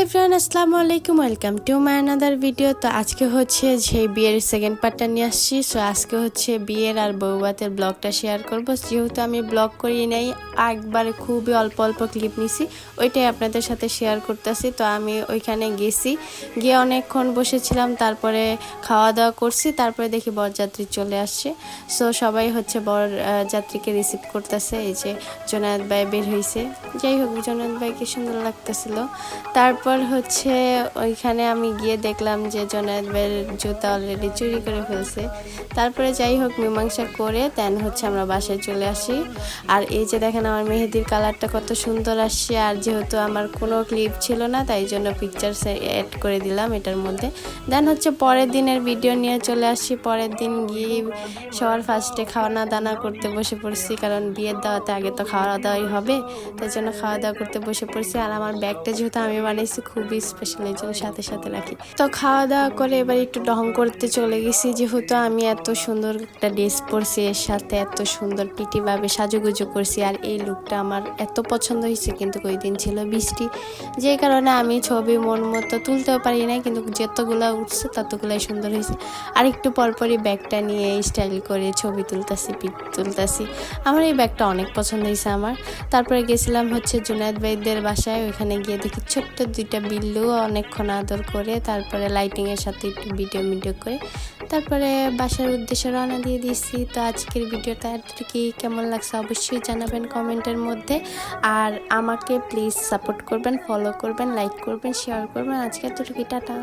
Everyone, আসসালামু আলাইকুম, welcome to my another video. তো আজকে হচ্ছে যে বিয়ের সেকেন্ড পার্টটা নিয়ে আসছি। সো আজকে হচ্ছে বিয়ের আর বউভাতের ব্লগটা শেয়ার করব। যেহেতু আমি ব্লগ করি নাই, একবারে খুবই অল্প অল্প ক্লিপ নিছি, ওইটাই আপনাদের সাথে শেয়ার করতেছি। তো আমি ওইখানে গেছি, গিয়ে অনেকক্ষণ বসেছিলাম, তারপরে খাওয়া দাওয়া করছি, তারপরে দেখি বরযাত্রী চলে আসছে। সো সবাই হচ্ছে বরযাত্রীকে রিসিভ করতেছে। এই যে জোনায়েদ ভাই বের হয়েছে, যাই হোক জোনায়েদ ভাইকে সুন্দর লাগতেছিল। তারপর হচ্ছে ওইখানে আমি গিয়ে দেখলাম যে জোনায়েদ ভাইয়ের জুতা অলরেডি চুরি করে ফেলছে। তারপরে যাই হোক মীমাংসা করে দেন হচ্ছে আমরা বাসায় চলে আসি। আর এই যে দেখেন আমার মেহেদির কালারটা কত সুন্দর আসছে। আর যেহেতু আমার কোনো ক্লিপ ছিল না, তাই জন্য পিকচার্স অ্যাড করে দিলাম এটার মধ্যে। দেন হচ্ছে পরের দিনের ভিডিও নিয়ে চলে আসছি। পরের দিন গিয়ে সবার ফার্স্টে খাওয়া দাওয়া করতে বসে পড়ছি, কারণ বিয়ের দাওয়াতে আগে তো খাওয়া দাওয়াই হবে, তাই জন্য খাওয়া দাওয়া করতে বসে পড়ছি। আর আমার ব্যাগটা যেহেতু আমি বানাইছি খুবই স্পেশাল, এই জন্য সাথে সাথে রাখি। তো খাওয়া দাওয়া করে এবার একটু ঢং করতে চলে গেছি। যেহেতু আমি এত সুন্দর একটা ড্রেস পরছি, এর সাথে এত সুন্দর পিটিভাবে সাজুগুজু করছি, আর এই লুকটা আমার এত পছন্দ হয়েছে। কিন্তু ওই দিন ছিল বৃষ্টি, যে কারণে আমি ছবি মন মতো তুলতেও পারি না, কিন্তু যতগুলো উঠছে ততগুলাই সুন্দর হয়েছে। আর একটু পরপরই ব্যাগটা নিয়ে স্টাইল করে ছবি তুলতেছি, পিক তুলতেছি। আমার এই ব্যাগটা অনেক পছন্দ হয়েছে আমার। তারপরে গেছিলাম হচ্ছে জুনায়েদ ভাইদের বাসায়। ওইখানে গিয়ে দেখি ছোট্ট দুইটা বিল্লু, অনেকক্ষণ আদর করে তারপরে লাইটিংয়ের সাথে একটু ভিডিও করে তারপরে বাসার উদ্দেশ্যে রওনা দিয়ে দিয়েছি। তো আজকের ভিডিওটা এতটুকু, কেমন লাগছে অবশ্যই জানাবেন কমেন্টের মধ্যে। আর আমাকে প্লিজ সাপোর্ট করবেন, ফলো করবেন, লাইক করবেন, শেয়ার করবেন। আজকে এতটুকু, টাটা।